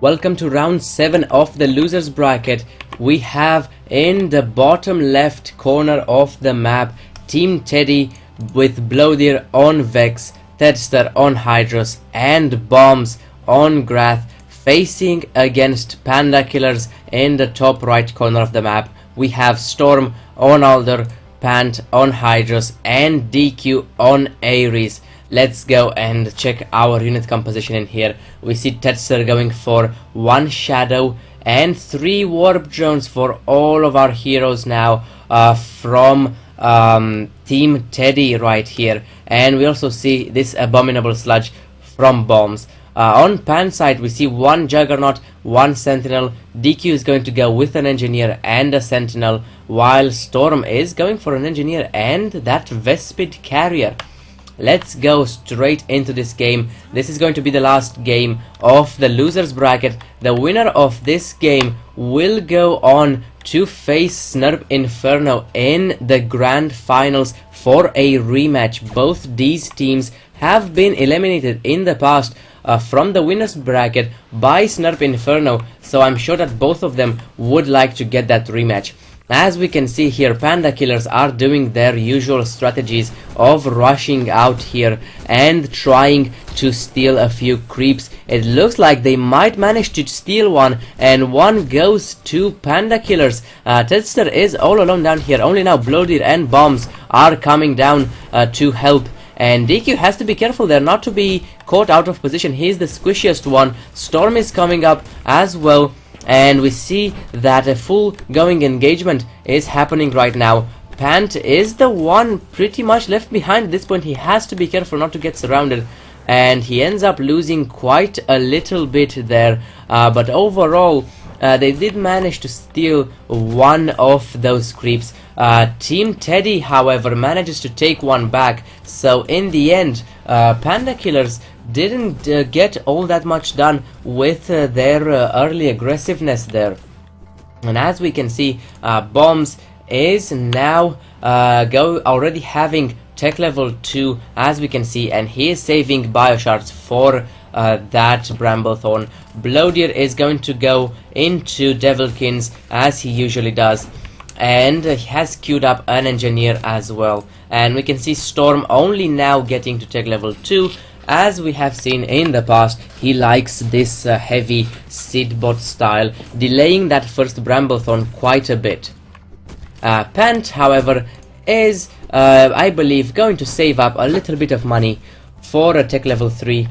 Welcome to round 7 of the losers bracket. We have in the bottom left corner of the map Team Teddy with Blowdeer on Vex, Tedster on Hydros and Bombs on Grath facing against Pandakillers in the top right corner of the map. We have Storm on Alder, Pant on Hydros and DQ on Ares. Let's go and check our unit composition in here. We see Tedster going for 1 Shadow and 3 Warp Drones for all of our heroes now from Team Teddy right here. And we also see this Abominable Sludge from Bombs. On Pan side, we see 1 Juggernaut, 1 Sentinel. DQ is going to go with an Engineer and a Sentinel, while Storm is going for an Engineer and that Vespid Carrier. Let's go straight into this game. This is going to be the last game of the losers bracket. The winner of this game will go on to face Snurp Inferno in the grand finals for a rematch. Both these teams have been eliminated in the past from the winners bracket by Snurp Inferno, so I'm sure that both of them would like to get that rematch. As we can see here, Pandakillers are doing their usual strategies of rushing out here and trying to steal a few creeps. It looks like they might manage to steal one, and one goes to Pandakillers. Tedster is all alone down here. Only now Blowdeer and Bombs are coming down to help. And DQ has to be careful there not to be caught out of position. He's the squishiest one. Storm is coming up as well. And we see that a full going engagement is happening right now. Pant is the one pretty much left behind at this point. He has to be careful not to get surrounded, and he ends up losing quite a little bit there. But overall, they did manage to steal one of those creeps. Team Teddy, however, manages to take one back. So in the end, Pandakillers didn't get all that much done with their early aggressiveness there. And as we can see, Bombs is now already having tech level 2, as we can see, and he is saving bioshards for that Bramblethorn. Blowdeer is going to go into Devilkins as he usually does, and he has queued up an Engineer as well. And we can see Storm only now getting to tech level 2. As we have seen in the past, he likes this heavy Seedbot style, delaying that first Bramblethorn quite a bit. Pant, however, is, I believe, going to save up a little bit of money for a tech level 3.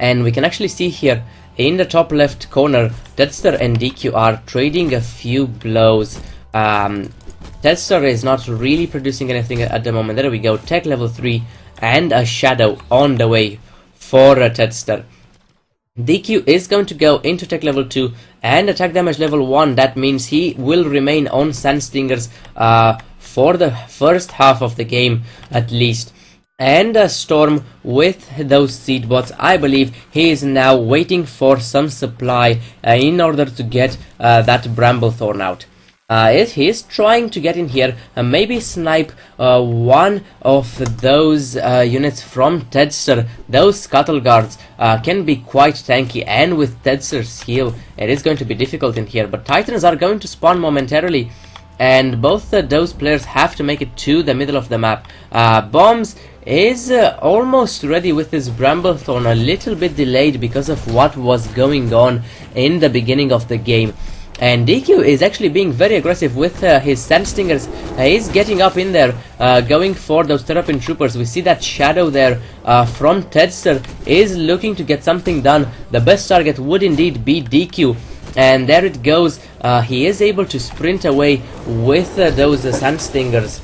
And we can actually see here, in the top left corner, Tedster and DQ are trading a few blows. Tedster is not really producing anything at the moment. There we go, tech level 3. And a Shadow on the way for a Tedster. DQ is going to go into tech level 2 and attack damage level 1. That means he will remain on Sandstingers for the first half of the game at least. And a Storm with those Seedbots. I believe he is now waiting for some supply in order to get that Bramblethorn out. He is trying to get in here and maybe snipe one of those units from Tedster. Those Scuttle Guards can be quite tanky, and with Tedster's heal it is going to be difficult in here. But Titans are going to spawn momentarily, and both those players have to make it to the middle of the map. Bombs is almost ready with his Bramblethorn, a little bit delayed because of what was going on in the beginning of the game. And DQ is actually being very aggressive with his Sandstingers. He's getting up in there, going for those Terrapin Troopers. We see that Shadow there from Tedster is looking to get something done. The best target would indeed be DQ. And there it goes. He is able to sprint away with those Sandstingers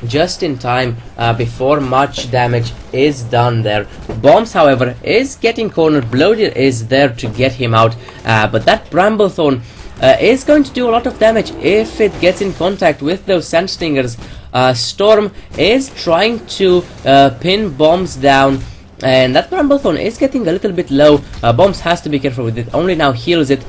just in time before much damage is done there. Bombs, however, is getting cornered. Blowdeer is there to get him out. But that Bramblethorn is going to do a lot of damage if it gets in contact with those Sandstingers. Storm is trying to pin Bombs down, and that Bramblethorn is getting a little bit low. Bombs has to be careful with it, only now heals it.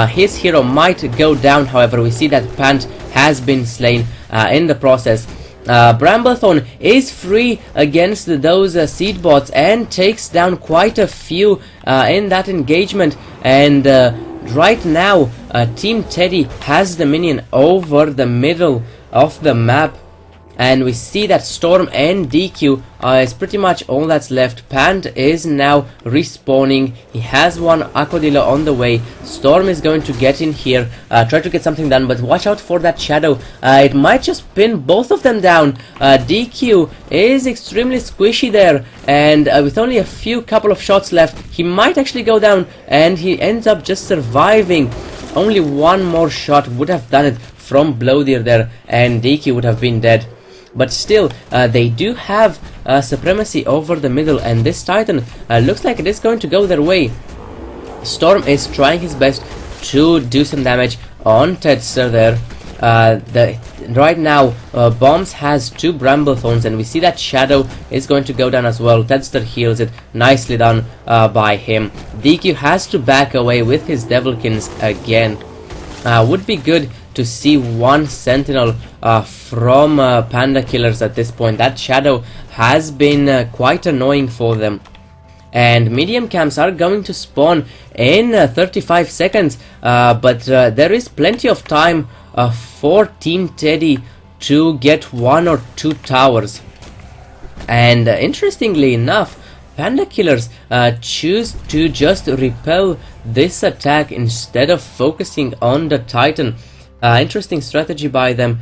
His hero might go down, however. We see that Pant has been slain in the process. Bramblethorn is free against those seed bots and takes down quite a few in that engagement. And right now, Team Teddy has the minion over the middle of the map. And we see that Storm and DQ is pretty much all that's left. Pant is now respawning. He has one Aquadillo on the way. Storm is going to get in here, try to get something done, but watch out for that shadow. It might just pin both of them down. DQ is extremely squishy there, and with only a couple of shots left, he might actually go down, and he ends up just surviving. Only one more shot would have done it from Blowdeer there, and DQ would have been dead. But still, they do have supremacy over the middle, and this Titan looks like it is going to go their way. Storm is trying his best to do some damage on Tedster there. Right now, Bombs has 2 Bramblethorns, and we see that Shadow is going to go down as well. Tedster heals it. Nicely done by him. DQ has to back away with his Devilkins again. Would be good to see one Sentinel from Pandakillers at this point. That Shadow has been quite annoying for them. And medium camps are going to spawn in 35 seconds, but there is plenty of time for Team Teddy to get 1 or 2 towers. And interestingly enough, Pandakillers choose to just repel this attack instead of focusing on the Titan. Interesting strategy by them.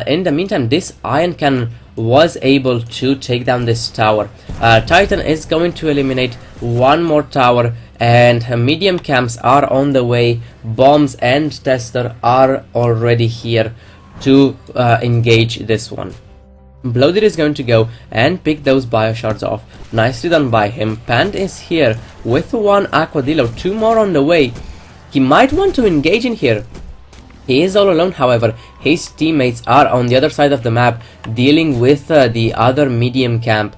In the meantime, this Iron Cannon was able to take down this tower. Titan is going to eliminate one more tower, and medium camps are on the way. Bombs and Tester are already here to engage this one. Blowdeer is going to go and pick those bioshards off. Nicely done by him. Pant is here with 1 Aquadillo, 2 more on the way. He might want to engage in here. He is all alone, however. His teammates are on the other side of the map dealing with the other medium camp.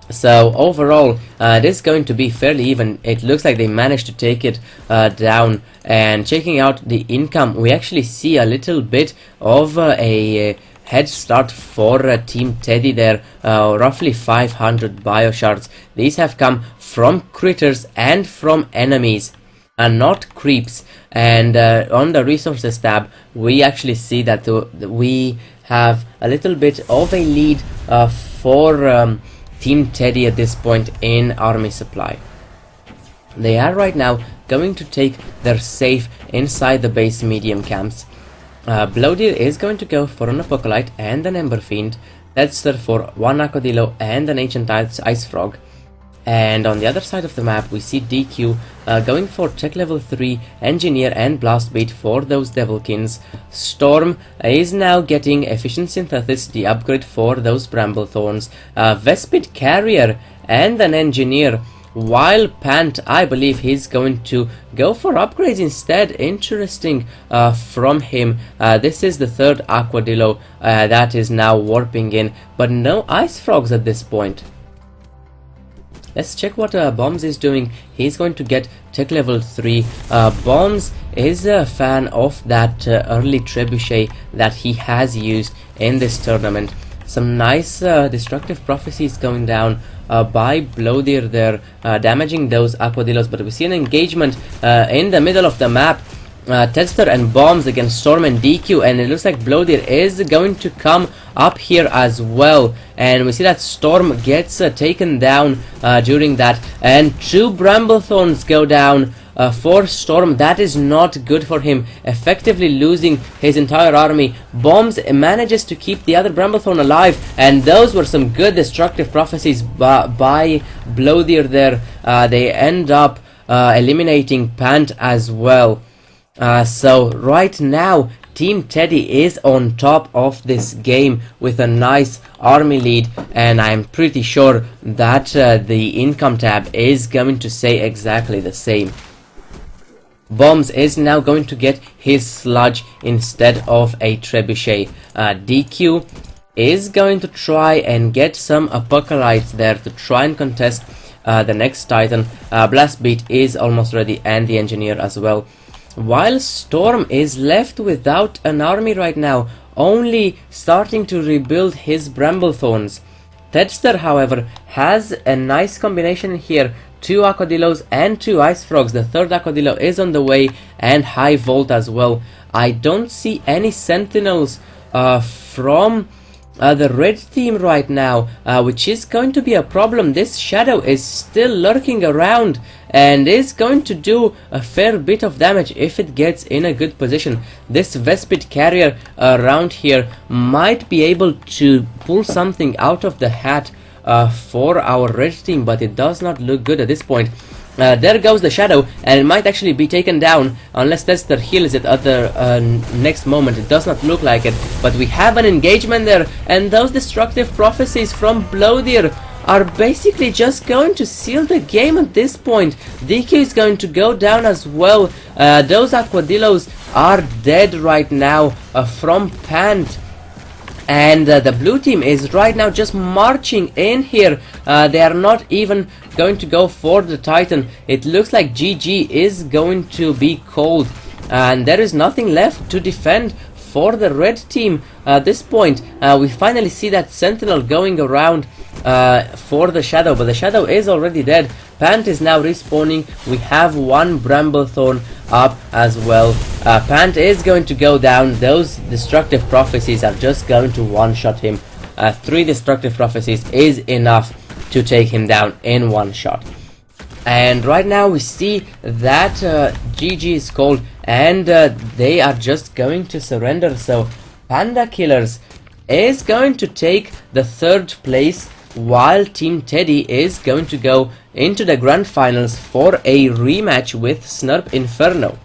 So overall, it is going to be fairly even. It looks like they managed to take it down. And checking out the income, we actually see a little bit of a head start for Team Teddy there. Roughly 500 bioshards. These have come from critters and from enemies, and not creeps. And on the resources tab, we actually see that we have a little bit of a lead for Team Teddy at this point in army supply. They are right now going to take their safe inside the base medium camps. Blowdeer is going to go for an Apocalypse and an Ember Fiend. Tedster for 1 Aquadillo and an Ancient Ice Frog. And on the other side of the map, we see DQ going for Tech Level 3 Engineer and Blast Beat for those Devilkins. Storm is now getting Efficient Synthesis, the upgrade for those Bramblethorns. Vespid Carrier and an Engineer. While Pant, I believe he's going to go for upgrades instead. Interesting from him. This is the 3rd Aquadillo that is now warping in, but no Ice Frogs at this point. Let's check what Bombs is doing. He's going to get Tech Level 3. Bombs is a fan of that early Trebuchet that he has used in this tournament. Some nice destructive prophecies going down by Blowdeer there, damaging those Aquadillos. But we see an engagement in the middle of the map. Tedster and Bombs against Storm and DQ, and it looks like Blowdeer is going to come up here as well. And we see that Storm gets taken down during that, and 2 Bramblethorns go down for Storm. That is not good for him, effectively losing his entire army. Bombs manages to keep the other Bramblethorn alive, and those were some good destructive prophecies by Blowdeer there. They end up eliminating Pant as well. So right now, Team Teddy is on top of this game with a nice army lead, and I'm pretty sure that the income tab is going to say exactly the same. Bombs is now going to get his Sludge instead of a Trebuchet. DQ is going to try and get some Apocalypse there to try and contest the next Titan. Blast Beat is almost ready, and the Engineer as well. while Storm is left without an army right now, only starting to rebuild his Bramblethorns. Tedster, however, has a nice combination here. 2 Aquadillos and 2 Ice Frogs. The third Aquadillo is on the way, and High Volt as well. I don't see any Sentinels from the red team right now, which is going to be a problem. This Shadow is still lurking around and is going to do a fair bit of damage if it gets in a good position. This Vespid carrier around here might be able to pull something out of the hat for our red team, but it does not look good at this point. There goes the Shadow, and it might actually be taken down unless Tester heals it at the next moment. It does not look like it, but we have an engagement there, and those destructive prophecies from Blowdeer are basically just going to seal the game at this point. DQ is going to go down as well. Those Aquadillos are dead right now from Pant. And the blue team is right now just marching in here. They are not even going to go for the Titan. It looks like GG is going to be called, and there is nothing left to defend for the red team at this point. We finally see that Sentinel going around for the Shadow, but the Shadow is already dead. Pant is now respawning. We have 1 Bramblethorn up as well. Pant is going to go down. Those destructive prophecies are just going to one-shot him. 3 destructive prophecies is enough to take him down in one shot. And right now we see that GG is called, and they are just going to surrender. So Pandakillers is going to take the 3rd place, while Team Teddy is going to go into the grand finals for a rematch with Snurp Inferno.